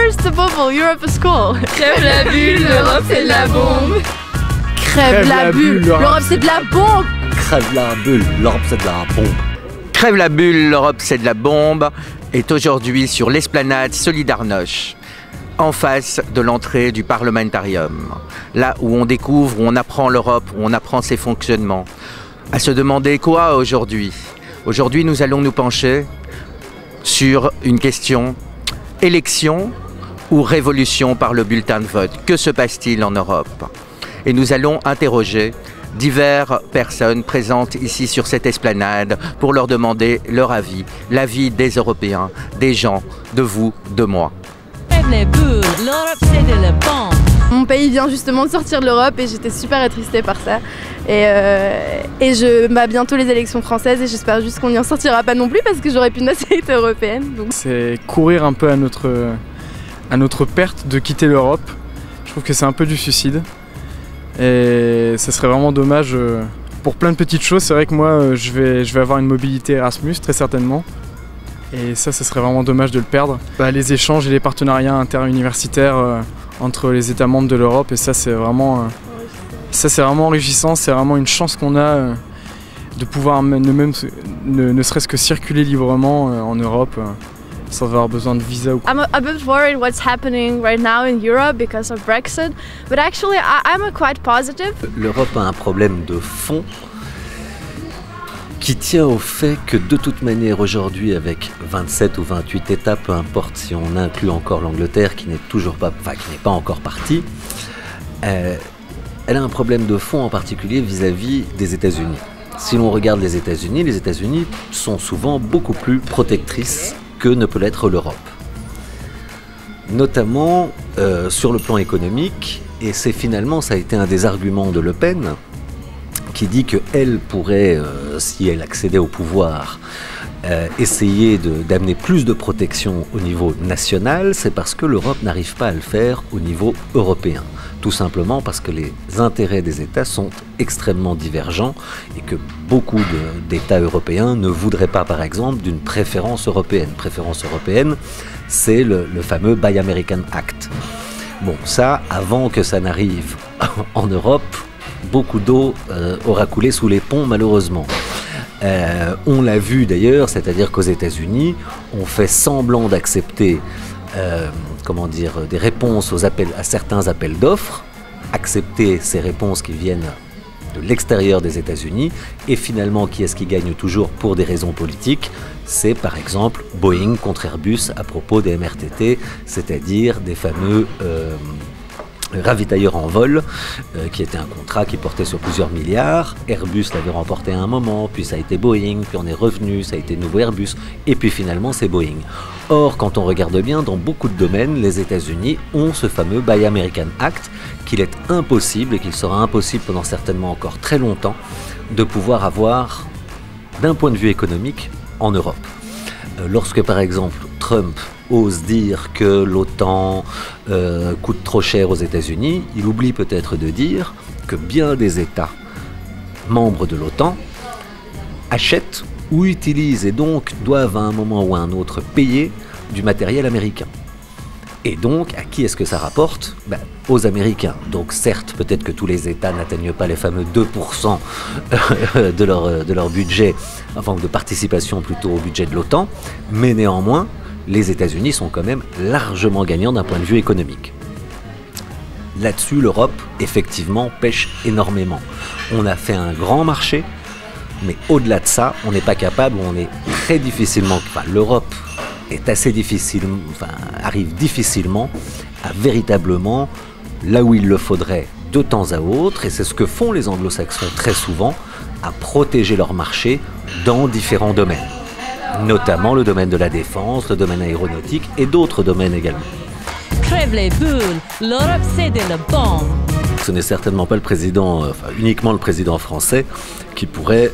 burst the bubble, Europe is cool. Crève la bulle, l'Europe c'est de la bombe. Crève la bulle, l'Europe c'est de la bombe. Crève la bulle, l'Europe c'est de la bombe. Crève la bulle, l'Europe c'est de la bombe est aujourd'hui sur l'esplanade Solidarność, en face de l'entrée du Parlementarium. Là où on découvre, où on apprend l'Europe, où on apprend ses fonctionnements. À se demander quoi aujourd'hui? Aujourd'hui, nous allons nous pencher sur une question: élection ou révolution par le bulletin de vote? Que se passe-t-il en Europe? Et nous allons interroger diverses personnes présentes ici sur cette esplanade pour leur demander leur avis, l'avis des Européens, des gens, de vous, de moi. Les boules, l'Europe c'est de la bombe. Mon pays vient justement de sortir de l'Europe et j'étais super attristée par ça. Et bientôt les élections françaises et j'espère juste qu'on n'y en sortira pas non plus parce que j'aurais plus de nationalité européenne. C'est courir un peu à notre perte de quitter l'Europe. Je trouve que c'est un peu du suicide. Et ce serait vraiment dommage pour plein de petites choses. C'est vrai que moi je vais avoir une mobilité Erasmus très certainement. Et ça, ce serait vraiment dommage de le perdre. Les échanges et les partenariats interuniversitaires entre les États membres de l'Europe, et ça c'est vraiment enrichissant, c'est vraiment une chance qu'on a de pouvoir ne serait-ce que circuler librement en Europe sans avoir besoin de visa. I'm a bit worried what's happening right now in Europe because of Brexit, but actually I'm quite positive. L'Europe a un problème de fond qui tient au fait que de toute manière aujourd'hui, avec 27 ou 28 États, peu importe si on inclut encore l'Angleterre qui n'est pas encore partie, elle a un problème de fond en particulier vis-à-vis des États-Unis. Si l'on regarde les États-Unis sont souvent beaucoup plus protectrices que ne peut l'être l'Europe. Notamment sur le plan économique, et ça a été un des arguments de Le Pen, qui dit qu'elle pourrait, si elle accédait au pouvoir, essayer d'amener plus de protection au niveau national, c'est parce que l'Europe n'arrive pas à le faire au niveau européen. Tout simplement parce que les intérêts des États sont extrêmement divergents et que beaucoup d'États européens ne voudraient pas, par exemple, d'une préférence européenne. Préférence européenne, c'est le fameux Buy American Act. Bon, ça, avant que ça n'arrive en Europe, beaucoup d'eau aura coulé sous les ponts, malheureusement. On l'a vu d'ailleurs, c'est-à-dire qu'aux États-Unis, on fait semblant d'accepter des réponses à certains appels d'offres, accepter ces réponses qui viennent de l'extérieur des États-Unis, et finalement, qui est-ce qui gagne toujours pour des raisons politiques? C'est par exemple Boeing contre Airbus à propos des MRTT, c'est-à-dire des fameux ravitailleurs en vol, qui était un contrat qui portait sur plusieurs milliards. Airbus l'avait remporté à un moment, puis ça a été Boeing, puis on est revenu, ça a été nouveau Airbus, et puis finalement c'est Boeing. Or, quand on regarde bien, dans beaucoup de domaines, les États-Unis ont ce fameux Buy American Act, qu'il est impossible, et qu'il sera impossible pendant certainement encore très longtemps, de pouvoir avoir d'un point de vue économique en Europe. Lorsque par exemple Trump ose dire que l'OTAN coûte trop cher aux États-Unis, il oublie peut-être de dire que bien des États membres de l'OTAN achètent ou utilisent et donc doivent à un moment ou à un autre payer du matériel américain. Et donc, à qui est-ce que ça rapporte? Aux Américains. Donc certes, peut-être que tous les États n'atteignent pas les fameux 2% de leur budget, enfin de participation plutôt au budget de l'OTAN, mais néanmoins, les États-Unis sont quand même largement gagnants d'un point de vue économique. Là-dessus, l'Europe, effectivement, pêche énormément. On a fait un grand marché, mais au-delà de ça, on n'est pas capable, on est très difficilement... l'Europe est assez difficile, arrive difficilement à véritablement, là où il le faudrait de temps à autre, et c'est ce que font les anglo-saxons très souvent, à protéger leur marché dans différents domaines. Notamment le domaine de la défense, le domaine aéronautique et d'autres domaines également. Crève les boules, l'Europe c'est de la bombe. Ce n'est certainement pas le président, uniquement le président français qui pourrait,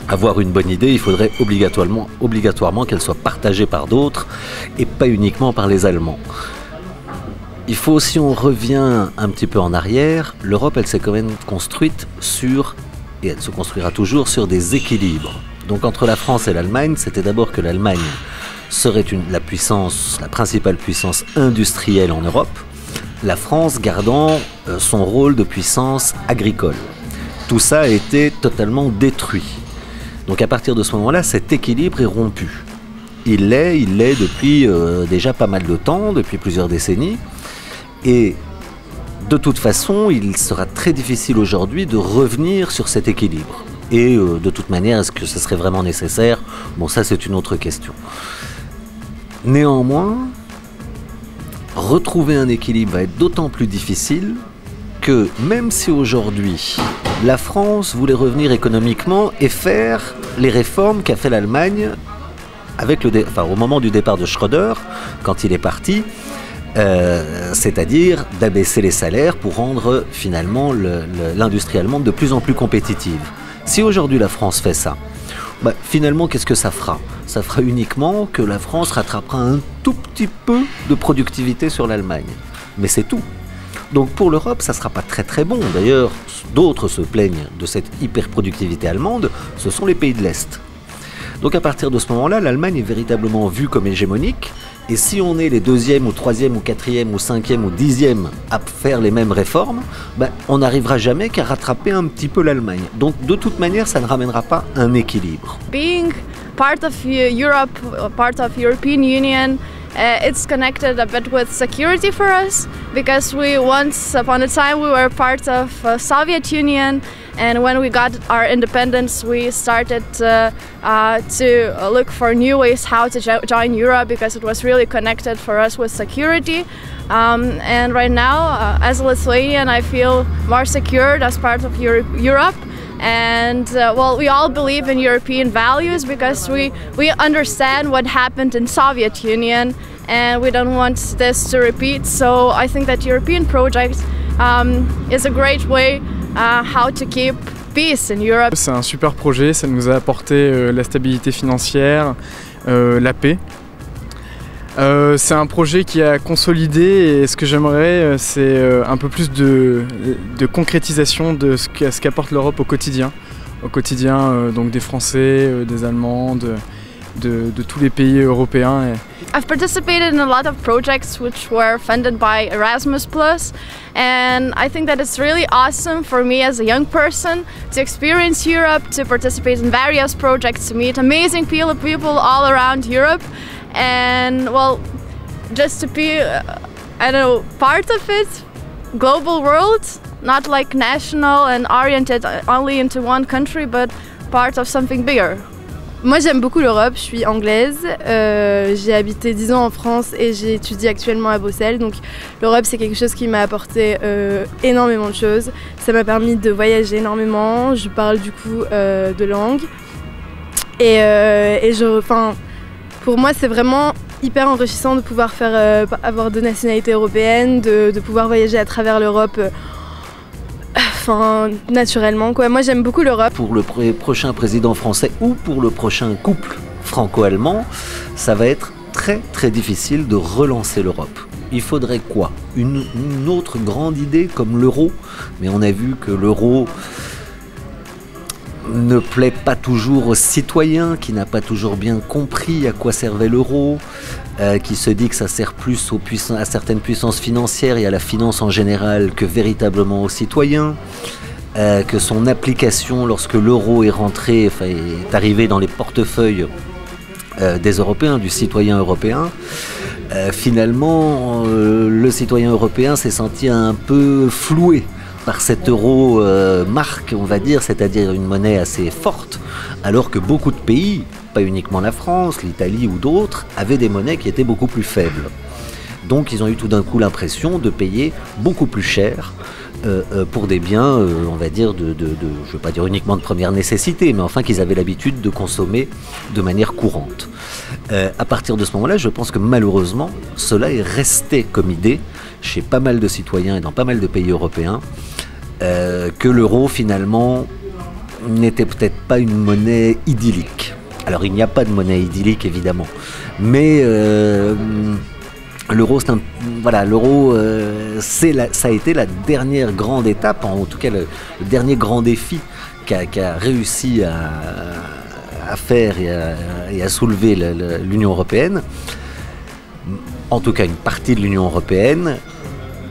avoir une bonne idée. Il faudrait obligatoirement qu'elle soit partagée par d'autres et pas uniquement par les Allemands. Il faut, si on revient un petit peu en arrière, l'Europe, elle s'est quand même construite et elle se construira toujours sur des équilibres. Donc entre la France et l'Allemagne, c'était d'abord que l'Allemagne serait la principale puissance industrielle en Europe, la France gardant son rôle de puissance agricole. Tout ça a été totalement détruit. Donc à partir de ce moment-là, cet équilibre est rompu. Il l'est depuis déjà pas mal de temps, depuis plusieurs décennies. Et de toute façon, il sera très difficile aujourd'hui de revenir sur cet équilibre. Et de toute manière, est-ce que ce serait vraiment nécessaire? Bon, ça c'est une autre question. Néanmoins, retrouver un équilibre va être d'autant plus difficile que même si aujourd'hui la France voulait revenir économiquement et faire les réformes qu'a fait l'Allemagne avec au moment du départ de Schröder, quand il est parti, c'est-à-dire d'abaisser les salaires pour rendre finalement l'industrie allemande de plus en plus compétitive. Si aujourd'hui la France fait ça, finalement qu'est-ce que ça fera? Ça fera uniquement que la France rattrapera un tout petit peu de productivité sur l'Allemagne. Mais c'est tout. Donc pour l'Europe, ça ne sera pas très très bon. D'ailleurs, d'autres se plaignent de cette hyperproductivité allemande, ce sont les pays de l'Est. Donc à partir de ce moment-là, l'Allemagne est véritablement vue comme hégémonique. Et si on est les 2e ou 3e ou 4e ou 5e ou 10e à faire les mêmes réformes, on n'arrivera jamais qu'à rattraper un petit peu l'Allemagne. Donc de toute manière, ça ne ramènera pas un équilibre. Being part of Europe, part of European Union, it's connected a bit with security for us, because once upon a time we were part of Soviet Union, and when we got our independence we started to look for new ways how to join Europe, because it was really connected for us with security. And right now, as a Lithuanian, I feel more secured as part of Europe. And we all believe in European values, because we understand what happened in Soviet Union, and we don't want this to repeat. So I think that European project is a great way how to keep peace in Europe. C'est un super projet, ça nous a apporté la stabilité financière, la paix. C'est un projet qui a consolidé, et ce que j'aimerais, c'est un peu plus de concrétisation de ce qu'apporte l'Europe au quotidien donc des Français, des Allemands, de tous les pays européens. I've participated in a lot of projects which were funded by Erasmus+, and I think that it's really awesome for me as a young person to experience Europe, to participate in various projects, to meet amazing people all around Europe. And just to be, part of it, global world, not like national and oriented only into one country, but part of something bigger. Moi j'aime beaucoup l'Europe, je suis anglaise, j'ai habité 10 ans en France et j'ai étudié actuellement à Bruxelles, donc l'Europe c'est quelque chose qui m'a apporté énormément de choses. Ça m'a permis de voyager énormément, je parle du coup de langues pour moi c'est vraiment hyper enrichissant de pouvoir avoir 2 nationalités européennes, de pouvoir voyager à travers l'Europe naturellement quoi. Moi j'aime beaucoup l'Europe. Pour le prochain président français ou pour le prochain couple franco-allemand, ça va être très très difficile de relancer l'Europe. Il faudrait quoi? Une autre grande idée comme l'euro, mais on a vu que l'euro ne plaît pas toujours aux citoyens, qui n'a pas toujours bien compris à quoi servait l'euro, qui se dit que ça sert plus à certaines puissances financières et à la finance en général que véritablement aux citoyens, que son application lorsque l'euro est rentré, est arrivé dans les portefeuilles des Européens, du citoyen européen, finalement le citoyen européen s'est senti un peu floué par cet euro marque, on va dire, c'est-à-dire une monnaie assez forte, alors que beaucoup de pays, pas uniquement la France, l'Italie ou d'autres, avaient des monnaies qui étaient beaucoup plus faibles. Donc ils ont eu tout d'un coup l'impression de payer beaucoup plus cher pour des biens, on va dire, je ne veux pas dire uniquement de première nécessité, mais enfin qu'ils avaient l'habitude de consommer de manière courante. À partir de ce moment-là, je pense que malheureusement, cela est resté comme idée chez pas mal de citoyens et dans pas mal de pays européens, que l'euro finalement n'était peut-être pas une monnaie idyllique. Alors il n'y a pas de monnaie idyllique évidemment, mais l'euro, ça a été la dernière grande étape, en tout cas le dernier grand défi qu'a réussi à faire et à soulever l'Union européenne, en tout cas une partie de l'Union européenne.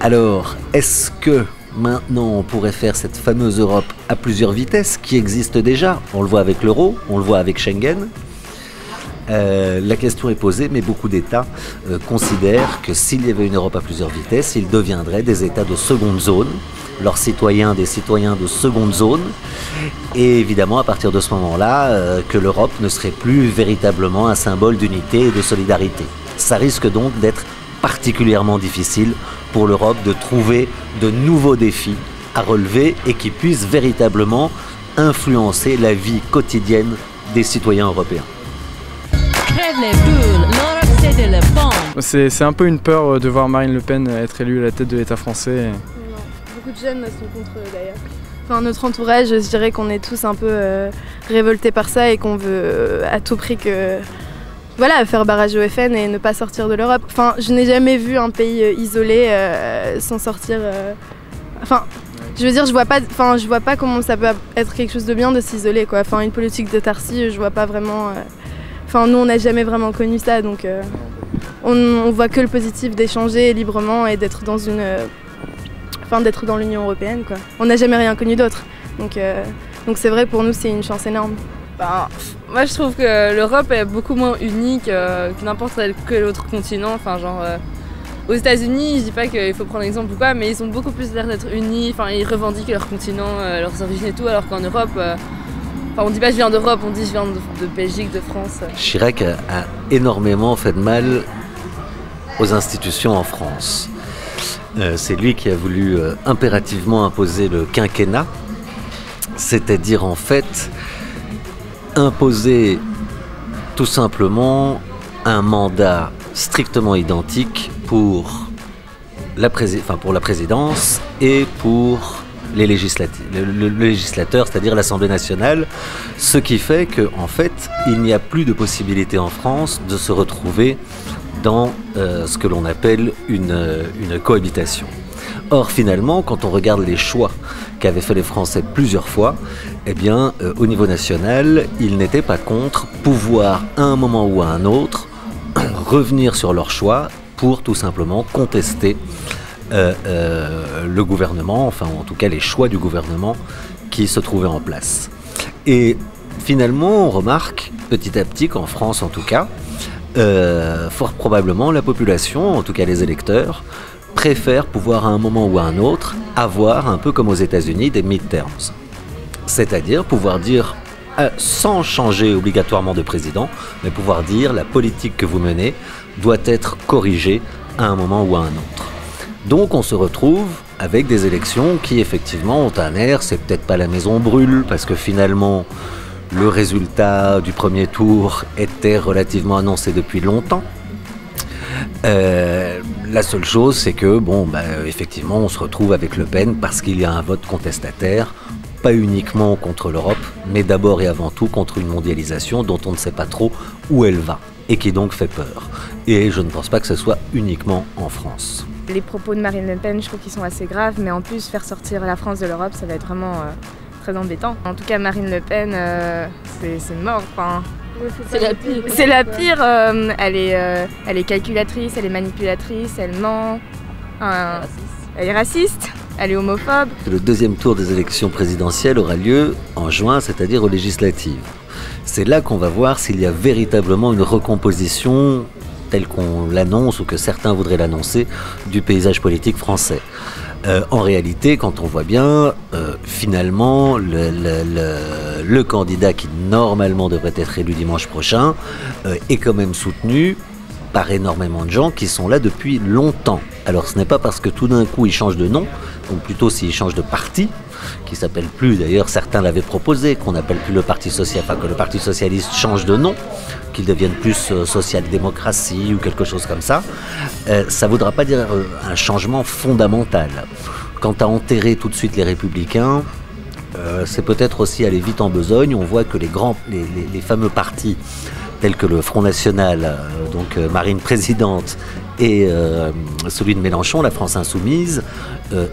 Alors, est-ce que maintenant on pourrait faire cette fameuse Europe à plusieurs vitesses qui existe déjà? On le voit avec l'euro, on le voit avec Schengen. La question est posée, mais beaucoup d'États considèrent que s'il y avait une Europe à plusieurs vitesses, ils deviendraient des États de seconde zone, leurs citoyens des citoyens de seconde zone, et évidemment à partir de ce moment-là, que l'Europe ne serait plus véritablement un symbole d'unité et de solidarité. Ça risque donc d'être particulièrement difficile pour l'Europe de trouver de nouveaux défis à relever et qui puissent véritablement influencer la vie quotidienne des citoyens européens. Crève les boules, l'Europe c'est de la bombe. C'est un peu une peur de voir Marine Le Pen être élue à la tête de l'État français. Non, beaucoup de jeunes sont contre d'ailleurs. Enfin, notre entourage, je dirais qu'on est tous un peu révoltés par ça et qu'on veut à tout prix voilà, faire barrage au FN et ne pas sortir de l'Europe. Enfin, je n'ai jamais vu un pays isolé s'en sortir. Enfin, je veux dire, je vois pas comment ça peut être quelque chose de bien de s'isoler, quoi. Enfin, une politique d'autarcie, je vois pas vraiment. Enfin, nous, on n'a jamais vraiment connu ça, donc on voit que le positif d'échanger librement et d'être dans d'être dans l'Union européenne, quoi. On n'a jamais rien connu d'autre, donc c'est vrai pour nous, c'est une chance énorme. Moi je trouve que l'Europe est beaucoup moins unie que n'importe quel autre continent. Enfin, genre, aux États-Unis, je dis pas qu'il faut prendre l'exemple ou quoi, mais ils ont beaucoup plus l'air d'être unis. Enfin, ils revendiquent leur continent, leurs origines et tout, alors qu'en Europe, on dit pas je viens d'Europe, on dit je viens de Belgique, de France. Chirac a énormément fait de mal aux institutions en France. C'est lui qui a voulu impérativement imposer le quinquennat, c'est-à-dire en fait imposer tout simplement un mandat strictement identique pour la présidence et pour les le législateur, c'est-à-dire l'Assemblée nationale, ce qui fait qu'en fait, il n'y a plus de possibilité en France de se retrouver dans ce que l'on appelle une cohabitation. Or, finalement, quand on regarde les choix qu'avaient fait les Français plusieurs fois, eh bien, au niveau national, ils n'étaient pas contre pouvoir, à un moment ou à un autre, revenir sur leur choix pour tout simplement contester le gouvernement, enfin en tout cas les choix du gouvernement qui se trouvaient en place. Et finalement, on remarque petit à petit qu'en France en tout cas, fort probablement la population, en tout cas les électeurs, préfèrent pouvoir à un moment ou à un autre avoir, un peu comme aux États-Unis, des midterms. C'est-à-dire pouvoir dire, sans changer obligatoirement de président, mais pouvoir dire la politique que vous menez doit être corrigée à un moment ou à un autre. Donc on se retrouve avec des élections qui effectivement ont un air, c'est peut-être pas la maison brûle, parce que finalement le résultat du premier tour était relativement annoncé depuis longtemps. La seule chose, c'est que, effectivement, on se retrouve avec Le Pen parce qu'il y a un vote contestataire, pas uniquement contre l'Europe, mais d'abord et avant tout contre une mondialisation dont on ne sait pas trop où elle va, et qui donc fait peur. Et je ne pense pas que ce soit uniquement en France. Les propos de Marine Le Pen, je trouve qu'ils sont assez graves, mais en plus, faire sortir la France de l'Europe, ça va être vraiment très embêtant. En tout cas, Marine Le Pen, c'est mort, enfin... C'est la pire. C'est la pire. Elle est calculatrice, elle est manipulatrice, elle ment. Elle est raciste, elle est homophobe. Le deuxième tour des élections présidentielles aura lieu en juin, c'est-à-dire aux législatives. C'est là qu'on va voir s'il y a véritablement une recomposition telle qu'on l'annonce ou que certains voudraient l'annoncer du paysage politique français. En réalité, quand on voit bien, finalement, le candidat qui normalement devrait être élu dimanche prochain est quand même soutenu par énormément de gens qui sont là depuis longtemps. Alors ce n'est pas parce que tout d'un coup il change de nom, ou plutôt s'il change de parti, qui s'appelle plus, d'ailleurs certains l'avaient proposé, qu'on n'appelle plus le Parti Social, enfin que le Parti Socialiste change de nom, qu'il devienne plus social-démocratie ou quelque chose comme ça, ça ne voudra pas dire un changement fondamental. Quant à enterrer tout de suite les Républicains, c'est peut-être aussi aller vite en besogne. On voit que les fameux partis tels que le Front National, donc Marine présidente, et celui de Mélenchon, la France Insoumise,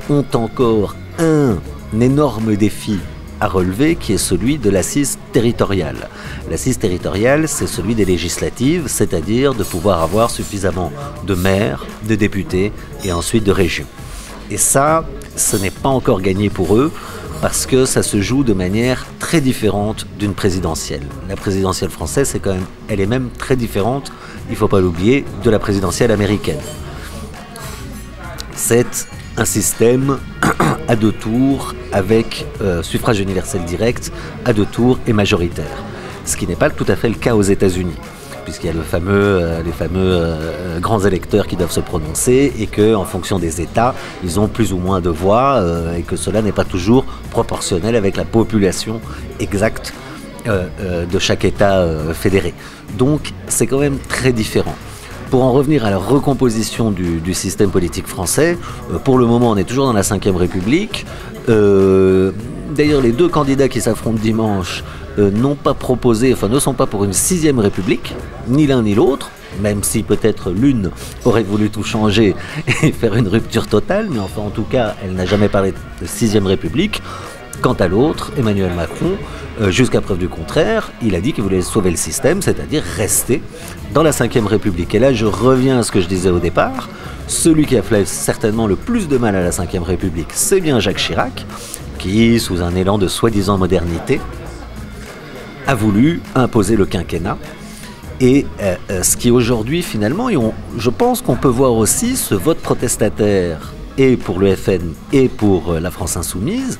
ont encore un énorme défi à relever qui est celui de l'assise territoriale. L'assise territoriale, c'est celui des législatives, c'est-à-dire de pouvoir avoir suffisamment de maires, de députés et ensuite de régions. Et ça, ce n'est pas encore gagné pour eux parce que ça se joue de manière très différente d'une présidentielle. La présidentielle française, c'est quand même, elle est même très différente, il ne faut pas l'oublier, de la présidentielle américaine. C'est un système à 2 tours avec suffrage universel direct à 2 tours et majoritaire. Ce qui n'est pas tout à fait le cas aux États-Unis, puisqu'il y a les fameux grands électeurs qui doivent se prononcer et qu'en fonction des États, ils ont plus ou moins de voix et que cela n'est pas toujours proportionnel avec la population exacte de chaque État fédéré. Donc c'est quand même très différent. Pour en revenir à la recomposition du système politique français, pour le moment on est toujours dans la Ve République. D'ailleurs les 2 candidats qui s'affrontent dimanche n'ont pas proposé, enfin ne sont pas pour une 6e République, ni l'un ni l'autre, même si peut-être l'une aurait voulu tout changer et faire une rupture totale, mais enfin en tout cas elle n'a jamais parlé de 6e République. Quant à l'autre, Emmanuel Macron, jusqu'à preuve du contraire, il a dit qu'il voulait sauver le système, c'est-à-dire rester dans la Ve République. Et là, je reviens à ce que je disais au départ, celui qui a fait certainement le plus de mal à la Ve République, c'est bien Jacques Chirac, qui, sous un élan de soi-disant modernité, a voulu imposer le quinquennat. Et ce qui aujourd'hui, finalement, et je pense qu'on peut voir aussi ce vote protestataire, et pour le FN et pour la France Insoumise,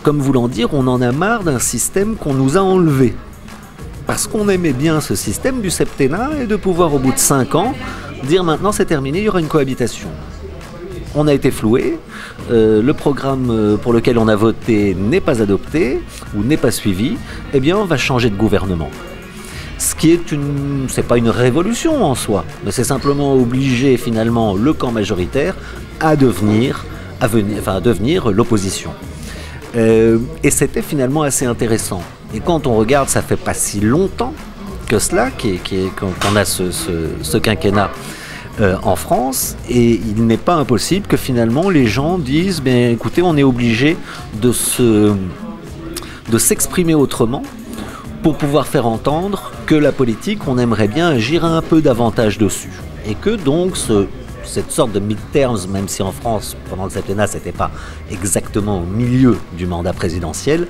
comme voulant dire, on en a marre d'un système qu'on nous a enlevé. Parce qu'on aimait bien ce système du septennat et de pouvoir, au bout de 5 ans, dire maintenant c'est terminé, il y aura une cohabitation. On a été floué, le programme pour lequel on a voté n'est pas adopté ou n'est pas suivi, eh bien on va changer de gouvernement. Ce qui est c'est pas une révolution en soi, mais c'est simplement obliger finalement le camp majoritaire à devenir l'opposition. Et c'était finalement assez intéressant. Et quand on regarde, ça fait pas si longtemps que cela qu'on a ce quinquennat en France, et il n'est pas impossible que finalement les gens disent écoutez, on est obligé de s'exprimer autrement pour pouvoir faire entendre que la politique, on aimerait bien agir un peu davantage dessus. Et que donc cette sorte de mid-terms, même si en France, pendant le septennat, c'était pas exactement au milieu du mandat présidentiel,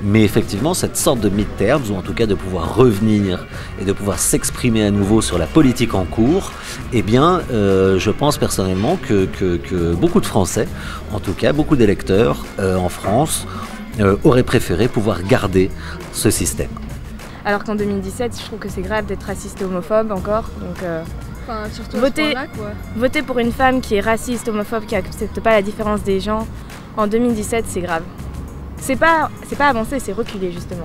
mais effectivement, cette sorte de mid-terms, ou en tout cas de pouvoir revenir et de pouvoir s'exprimer à nouveau sur la politique en cours, eh bien, je pense personnellement que beaucoup de Français, en tout cas beaucoup d'électeurs en France, auraient préféré pouvoir garder ce système. Alors qu'en 2017, je trouve que c'est grave d'être raciste et homophobe encore, donc... surtout voter pour une femme qui est raciste, homophobe, qui n'accepte pas la différence des gens, en 2017, c'est grave. C'est pas avancer, c'est reculer, justement.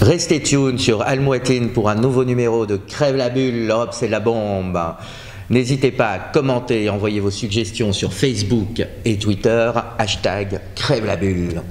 Restez tuned sur Al-Mouattine pour un nouveau numéro de Crève la bulle, l'Europe c'est la bombe. N'hésitez pas à commenter et envoyer vos suggestions sur Facebook et Twitter, #Crève la bulle.